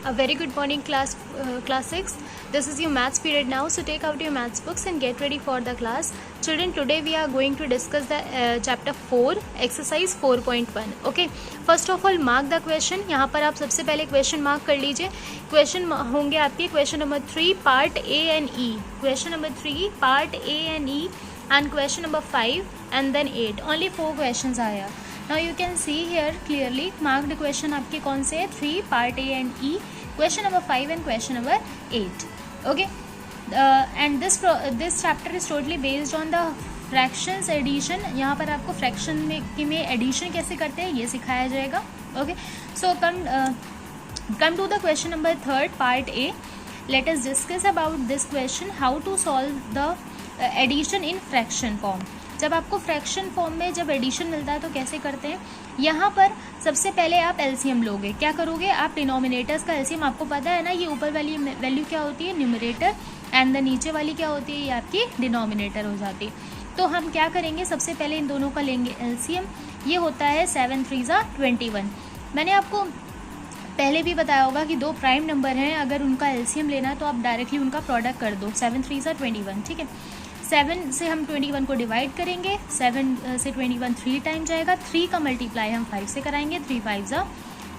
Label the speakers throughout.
Speaker 1: A very good morning, class 6. This is your maths period now, so take out your maths books and get ready for the class. Children, today we are going to discuss the chapter 4, exercise 4.1. Okay, first of all mark the question. यहाँ पर आप सबसे पहले question mark कर लीजिए. Question होंगे आपके question number 3 part A and E, question number 3 part A and E and question number 5 and then 8. Only 4 questions are here. Now you can see here clearly marked question आपके कौन से है, 3 part A and E, question number 5 and question number 8. Okay, and this chapter is totally based on the fractions addition. यहाँ पर आपको fraction में addition कैसे करते हैं ये सिखाया जाएगा. Okay, so come to the question number 3 part A. Let us discuss about this question, how to solve the addition in fraction form. जब आपको फ्रैक्शन फॉर्म में जब एडिशन मिलता है तो कैसे करते हैं. यहाँ पर सबसे पहले आप एलसीएम लोगे. क्या करोगे आप, डिनोमिनेटर्स का एलसीएम. आपको पता है ना ये ऊपर वाली वैल्यू क्या होती है, न्यूमरेटर, एंड द नीचे वाली क्या होती है, ये आपकी डिनोमिनेटर हो जाती है. तो हम क्या करेंगे, सबसे पहले इन दोनों का लेंगे एलसीएम. ये होता है 7 3 21. मैंने आपको पहले भी बताया होगा कि दो प्राइम नंबर हैं, अगर उनका एलसीएम लेना है तो आप डायरेक्टली उनका प्रोडक्ट कर दो. 7 3 21. ठीक है, 7 से हम 21 को डिवाइड करेंगे. 7 से 21 3 टाइम जाएगा. 3 का मल्टीप्लाई हम 5 से कराएंगे. 3 5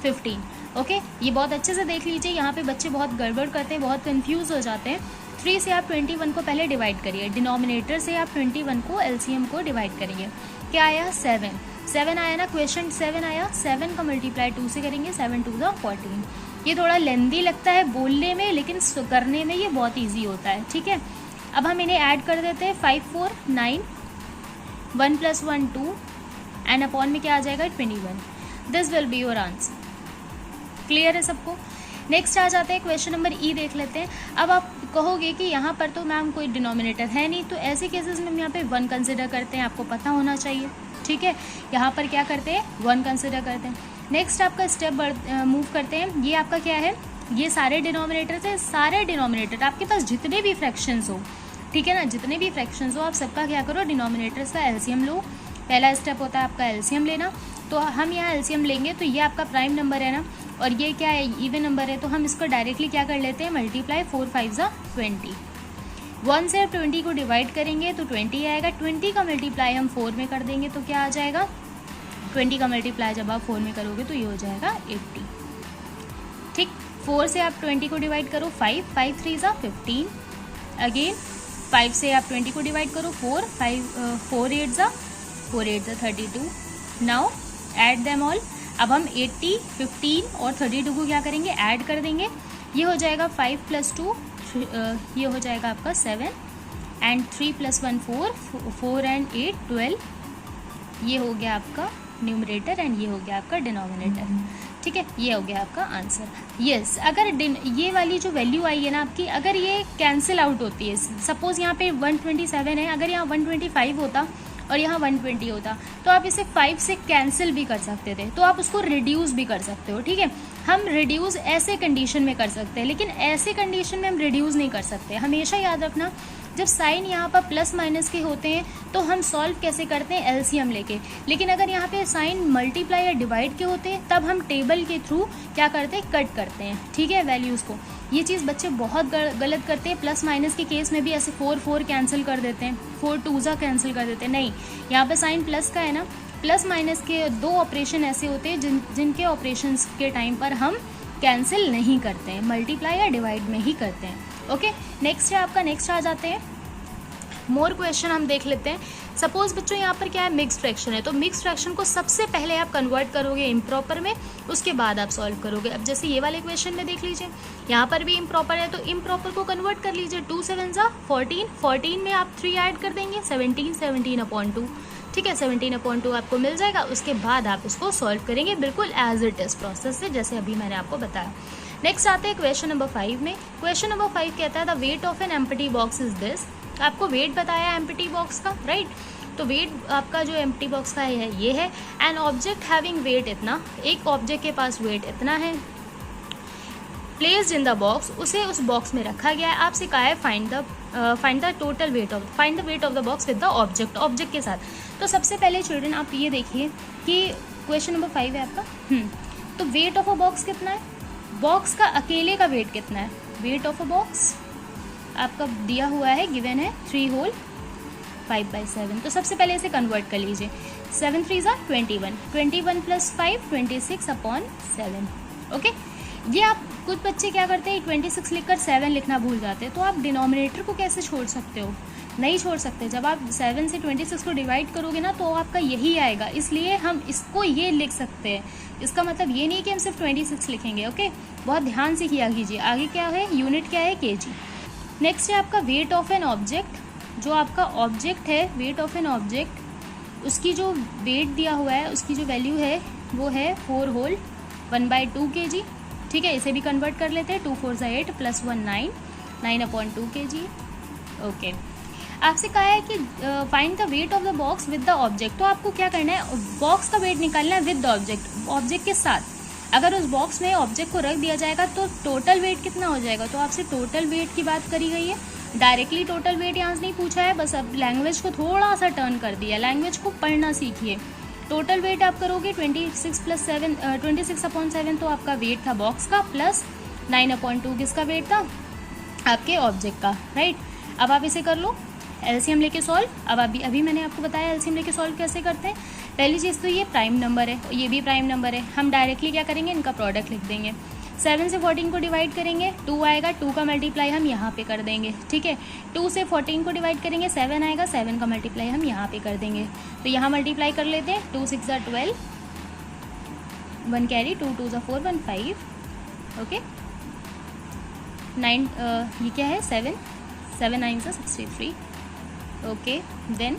Speaker 1: 15. ओके, ये बहुत अच्छे से देख लीजिए. यहाँ पे बच्चे बहुत गड़बड़ करते हैं, बहुत कंफ्यूज हो जाते हैं. 3 से आप 21 को पहले डिवाइड करिए. डिनोमिनेटर से आप 21 को एलसीएम को डिवाइड करेंगे. क्या आया, 7 आया ना, क्वेश्चन 7 आया. 7 का मल्टीप्लाई 2 से करेंगे. 7 2 14. ये थोड़ा लेंदी लगता है बोलने में, लेकिन करने में ये बहुत ईजी होता है. ठीक है, अब हम इन्हें ऐड कर देते हैं. 5 4 9, 1 + 1 2 एंड अपॉन में क्या आ जाएगा, 21. This will be your answer. Clear है सबको. नेक्स्ट आ जाते हैं क्वेश्चन नंबर ई देख लेते हैं. अब आप कहोगे कि यहाँ पर तो मैम कोई डिनोमिनेटर है नहीं, तो ऐसे केसेस में हम यहाँ पे 1 कंसिडर करते हैं. आपको पता होना चाहिए. ठीक है, यहाँ पर क्या करते हैं, 1 कंसिडर करते हैं. नेक्स्ट आपका स्टेप मूव करते हैं. ये आपका क्या है, ये सारे डिनोमिनेटर थे. सारे डिनोमिनेटर आपके पास जितने भी फ्रैक्शंस हो, ठीक है ना, जितने भी फ्रैक्शंस हो आप सबका क्या करो, डिनोमिनेटर्स का एलसीएम लो. पहला स्टेप होता है आपका एलसीएम लेना. तो हम यहाँ एलसीएम लेंगे, तो ये आपका प्राइम नंबर है ना, और ये क्या है, इवन नंबर है. तो हम इसको डायरेक्टली क्या कर लेते हैं, मल्टीप्लाई. 4 5 20. 1 से आप 20 को डिवाइड करेंगे तो 20 आएगा. 20 का मल्टीप्लाई हम 4 में कर देंगे तो क्या आ जाएगा, 20 का मल्टीप्लाई जब आप 4 में करोगे तो ये हो जाएगा 80. ठीक, 4 से आप 20 को डिवाइड करो. 5 5 3 15. अगेन 5 से आप 20 को डिवाइड करो. 4 8 32. Now add them all. अब हम 80 15 और 32 को क्या करेंगे, ऐड कर देंगे. ये हो जाएगा 5 + 2, ये हो जाएगा आपका 7 एंड 3 + 1 4, 4 एंड 8 12. ये हो गया आपका न्यूमरेटर एंड ये हो गया आपका डिनोमिनेटर. ठीक है, ये हो गया आपका आंसर. यस, अगर ये वाली जो वैल्यू आई है ना आपकी, अगर ये कैंसिल आउट होती है, सपोज यहाँ पे 127 है, अगर यहाँ 125 होता और यहाँ 120 होता, तो आप इसे 5 से कैंसिल भी कर सकते थे. तो आप उसको रिड्यूस भी कर सकते हो. ठीक है, हम रिड्यूस ऐसे कंडीशन में कर सकते हैं, लेकिन ऐसे कंडीशन में हम रिड्यूस नहीं कर सकते. हमेशा याद रखना, जब साइन यहाँ पर प्लस माइनस के होते हैं तो हम सॉल्व कैसे करते हैं, एलसीएम लेके. लेकिन अगर यहाँ पे साइन मल्टीप्लाई या डिवाइड के होते हैं तब हम टेबल के थ्रू क्या करते हैं, कट करते हैं. ठीक है, वैल्यूज़ को. ये चीज़ बच्चे बहुत गलत करते हैं. प्लस माइनस के केस में भी ऐसे 4 4 कैंसिल कर देते हैं, 4 2 कैंसिल कर देते हैं. नहीं, यहाँ पे साइन प्लस का है ना, प्लस माइनस के 2 ऑपरेशन ऐसे होते हैं जिनके ऑपरेशंस के टाइम पर हम कैंसिल नहीं करते हैं, मल्टीप्लाई या डिवाइड में ही करते हैं. ओके, नेक्स्ट है आपका, नेक्स्ट आ जाते हैं मोर क्वेश्चन. हम देख लेते हैं. सपोज बच्चों यहाँ पर क्या है, मिक्स फ्रैक्शन है. तो मिक्स फ्रैक्शन को सबसे पहले आप कन्वर्ट करोगे इम्प्रॉपर में, उसके बाद आप सॉल्व करोगे. अब जैसे ये वाले क्वेश्चन में देख लीजिए, यहाँ पर भी इम्प्रॉपर है, तो इम्प्रॉपर को कन्वर्ट कर लीजिए. 2 7 14. 14 में आप 3 ऐड कर देंगे. 17/2. ठीक है, 17/2 आपको मिल जाएगा. उसके बाद आप इसको सॉल्व करेंगे बिल्कुल एज इट इज प्रोसेस से, जैसे अभी मैंने आपको बताया. नेक्स्ट आते हैं क्वेश्चन नंबर 5 में. क्वेश्चन नंबर 5 कहता है the weight of an empty box is this. आपको वेट बताया एम्प्टी बॉक्स का, राइट. तो वेट आपका जो एम्प्टी बॉक्स का है ये है. एन ऑब्जेक्ट हैविंग वेट इतना, एक ऑब्जेक्ट के पास वेट इतना है. प्लेस्ड इन द बॉक्स, उसे उस बॉक्स में रखा गया है. आपसे कहा है find the total weight of, find the weight of the box with the object के साथ. तो सबसे पहले चिल्ड्रन आप ये देखिए कि क्वेश्चन नंबर 5 है आपका. तो वेट ऑफ अ बॉक्स कितना है, बॉक्स का अकेले का वेट कितना है? वेट ऑफ अ बॉक्स आपका दिया हुआ है, गिवन है 3 होल 5/7। तो सबसे पहले इसे कन्वर्ट कर लीजिए। 7 3 ज़ा 21, 21 + 5 26/7। ओके, ये आप कुछ बच्चे क्या करते हैं 26 लिखकर 7 लिखना भूल जाते हैं, तो आप डिनोमिनेटर को कैसे छोड़ सकते हो? नहीं छोड़ सकते। जब आप 7 से 26 को डिवाइड करोगे ना तो आपका यही आएगा, इसलिए हम इसको ये लिख सकते हैं। इसका मतलब ये नहीं कि हम सिर्फ 26 लिखेंगे। ओके, बहुत ध्यान से किया कीजिए। आगे क्या है? यूनिट क्या है? केजी। नेक्स्ट है आपका वेट ऑफ एन ऑब्जेक्ट। जो आपका ऑब्जेक्ट है, वेट ऑफ एन ऑब्जेक्ट, उसकी जो वेट दिया हुआ है उसकी जो वैल्यू है वो है 4 होल 1/2 kg। ठीक है, इसे भी कन्वर्ट कर लेते हैं। 2 4 = 8 + 1 9, 9/2 kg। ओके, आपसे कहा है कि find the weight of the box with the object. तो आपको क्या करना है? बॉक्स का वेट निकालना है विद द ऑब्जेक्ट, ऑब्जेक्ट के साथ। अगर उस बॉक्स में ऑब्जेक्ट को रख दिया जाएगा तो टोटल वेट कितना हो जाएगा? तो आपसे टोटल वेट की बात करी गई है। डायरेक्टली टोटल वेट यहाँ से नहीं पूछा है, बस अब लैंग्वेज को थोड़ा सा टर्न कर दिया। लैंग्वेज को पढ़ना सीखिए। टोटल वेट आप करोगे 26 + 7 26/7, तो आपका वेट था बॉक्स का, प्लस 9/2 किसका वेट था? आपके ऑब्जेक्ट का, राइट। अब आप इसे कर लो एलसीएम लेके सॉल्व। अब अभी मैंने आपको बताया एलसीएम लेके सॉल्व कैसे करते हैं। पहली चीज़ तो ये प्राइम नंबर है, ये भी प्राइम नंबर है। हम डायरेक्टली क्या करेंगे? इनका प्रोडक्ट लिख देंगे। 7 से 14 को डिवाइड करेंगे, 2 आएगा, 2 का मल्टीप्लाई हम यहाँ पे कर देंगे। ठीक है, 2 से 14 को डिवाइड करेंगे, 7 आएगा, 7 का मल्टीप्लाई हम यहाँ पे कर देंगे। तो यहाँ मल्टीप्लाई कर लेते हैं। 2 6 = 12, 1 कैरी, 2 2 = 4, 1 5। ओके, 9 ये क्या है? 7 7 9 = 63। ओके, देन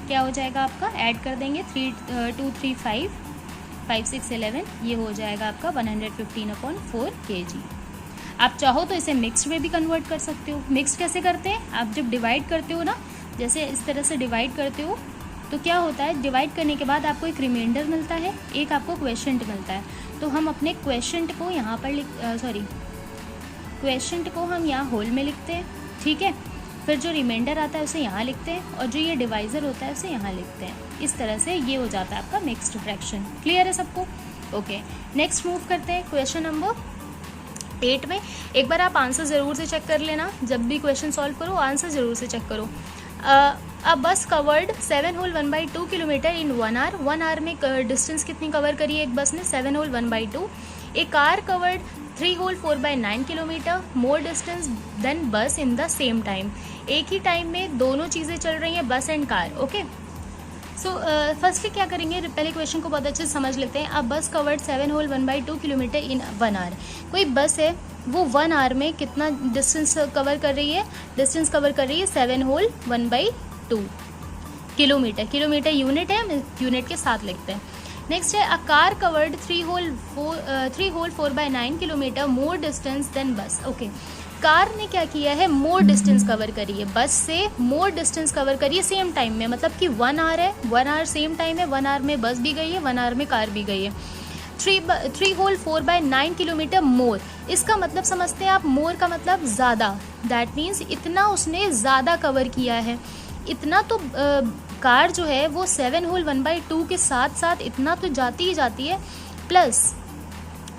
Speaker 1: क्या हो जाएगा आपका? ऐड कर देंगे 3 2 3 5 5 6 11, ये हो जाएगा आपका 115/4 kg। आप चाहो तो इसे मिक्स्ड में भी कन्वर्ट कर सकते हो। मिक्स्ड कैसे करते हैं? आप जब डिवाइड करते हो ना, जैसे इस तरह से डिवाइड करते हो तो क्या होता है? डिवाइड करने के बाद आपको एक रिमाइंडर मिलता है, एक आपको क्वेश्चंट मिलता है। तो हम अपने क्वेश्चंट को यहाँ पर क्वेश्चंट को हम यहाँ होल में लिखते हैं। ठीक है, फिर जो रिमाइंडर आता है उसे यहाँ लिखते हैं, और जो ये डिवाइज़र होता है उसे यहाँ लिखते हैं। इस तरह से ये हो जाता है आपका मिक्स्ड फ्रैक्शन। क्लियर है सबको? ओके, नेक्स्ट मूव करते हैं क्वेश्चन नंबर 8 में। एक बार आप आंसर ज़रूर से चेक कर लेना। जब भी क्वेश्चन सॉल्व करो आंसर ज़रूर से चेक करो। A bus covered 7 whole 1/2 kilometre in 1 hour. 1 hour में डिस्टेंस कितनी कवर करी है एक बस ने? 7 whole 1/2। A car covered 3 whole 4/9 kilometre, more distance than bus in the same time. एक ही टाइम में दोनों चीज़ें चल रही हैं, बस and car. Okay, so firstly क्या करेंगे? पहले क्वेश्चन को बहुत अच्छे से समझ लेते हैं। अब bus covered 7 whole 1/2 kilometre in 1 hour. कोई बस है वो 1 आवर में कितना डिस्टेंस कवर कर रही है? डिस्टेंस कवर कर रही है 7 होल 1/2 किलोमीटर। किलोमीटर यूनिट है, हम यूनिट के साथ लिखते हैं। नेक्स्ट है a car covered 3 whole 4/9 kilometre, more distance than bus. Okay, car ने क्या किया है? मोर डिस्टेंस कवर करी है, बस से मोर डिस्टेंस कवर करी है सेम टाइम में। मतलब कि 1 आवर है, 1 आवर सेम टाइम है, 1 आवर में बस भी गई है, 1 आवर में कार भी गई है। 3 होल 4/9 किलोमीटर मोर, इसका मतलब समझते हैं आप? मोर का मतलब ज़्यादा, दैट मीन्स इतना उसने ज़्यादा कवर किया है। इतना तो कार जो है वो 7 होल 1/2 के साथ साथ इतना तो जाती ही जाती है, प्लस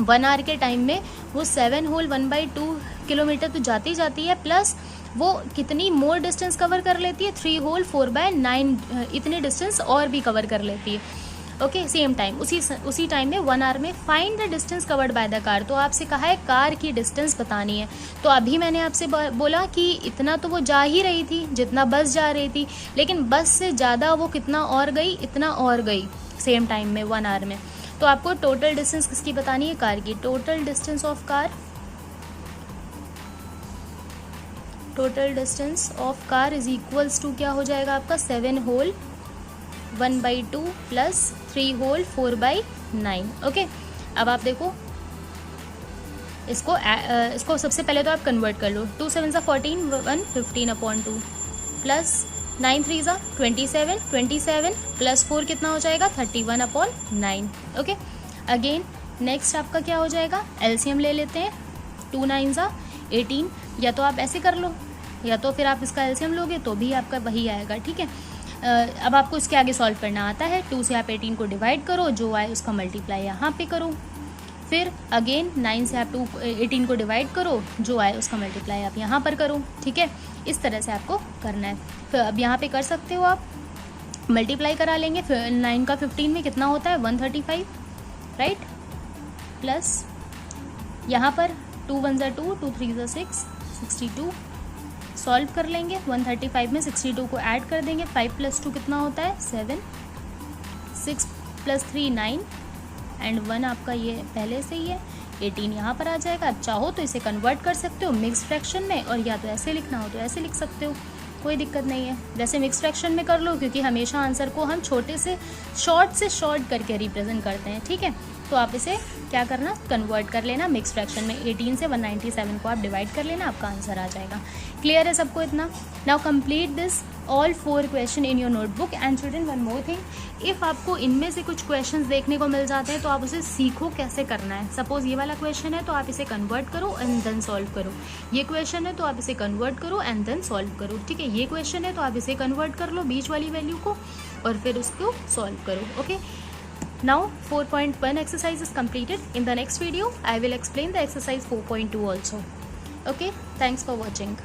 Speaker 1: 1 आवर के टाइम में वो 7 होल 1/2 किलोमीटर तो जाती ही जाती है, प्लस वो कितनी मोर डिस्टेंस कवर कर लेती है? 3 होल 4/9 इतने डिस्टेंस और भी कवर कर लेती है। ओके, सेम टाइम, उसी टाइम में 1 आवर में। Find the distance covered by the car. तो आपसे कहा है कार की डिस्टेंस बतानी है। तो अभी मैंने आपसे बोला कि इतना तो वो जा ही रही थी जितना बस जा रही थी, लेकिन बस से ज़्यादा वो कितना और गई? इतना और गई सेम टाइम में 1 आवर में। तो आपको टोटल डिस्टेंस किसकी बतानी है? कार की। Total distance of car, total distance of car is equals to क्या हो जाएगा आपका? 7 होल 1/2 प्लस 3 होल 4/9। ओके, अब आप देखो इसको सबसे पहले तो आप कन्वर्ट कर लो। 2 7 = 14, 115/2 प्लस 9 3 = 27, 27 प्लस 4 कितना हो जाएगा? 31/9। ओके, अगेन नेक्स्ट आपका क्या हो जाएगा? एलसीएम ले लेते हैं। 2 9 = 18। या तो आप ऐसे कर लो, या तो फिर आप इसका एलसीएम लोगे तो भी आपका वही आएगा। ठीक है, अब आपको इसके आगे सॉल्व करना आता है। 2 से आप 18 को डिवाइड करो, जो आए उसका मल्टीप्लाई यहाँ पे करो। फिर अगेन 9 से आप 18 को डिवाइड करो, जो आए उसका मल्टीप्लाई आप यहाँ पर करो, ठीक है। इस तरह से आपको करना है। फिर अब यहाँ पे कर सकते हो आप, मल्टीप्लाई करा लेंगे। 9 का 15 में कितना होता है 135, राइट। प्लस यहाँ पर 2 1 ज़ा 2, 2 3 ज़ा 6, 62 सॉल्व कर लेंगे। 135 में 62 को ऐड कर देंगे। 5 + 2 कितना होता है 7, 6 + 3 9 एंड 1 आपका ये पहले से ही है, 18 यहाँ पर आ जाएगा। आप चाहो तो इसे कन्वर्ट कर सकते हो मिक्स फ्रैक्शन में, और या तो ऐसे लिखना हो तो ऐसे लिख सकते हो, कोई दिक्कत नहीं है। जैसे मिक्स फ्रैक्शन में कर लो, क्योंकि हमेशा आंसर को हम छोटे से शॉर्ट करके रिप्रेजेंट करते हैं, ठीक है। तो आप इसे क्या करना, कन्वर्ट कर लेना मिक्स फ्रैक्शन में। 18 से 197 को आप डिवाइड कर लेना, आपका आंसर आ जाएगा। क्लियर है सबको इतना? Now complete this all 4 question in your notebook. And children one more thing, if आपको इनमें से कुछ क्वेश्चंस देखने को मिल जाते हैं तो आप उसे सीखो कैसे करना है। सपोज ये वाला क्वेश्चन है तो आप इसे कन्वर्ट करो एंड देन सॉल्व करो। ये क्वेश्चन है तो आप इसे कन्वर्ट करो एंड देन सॉल्व करो, ठीक है। ये क्वेश्चन है तो आप इसे कन्वर्ट कर लो बीच वाली वैल्यू को और फिर उसको सॉल्व करो, okay. Now 4.1 exercise is completed. In the next video I will explain the exercise 4.2 also. Okay, thanks for watching.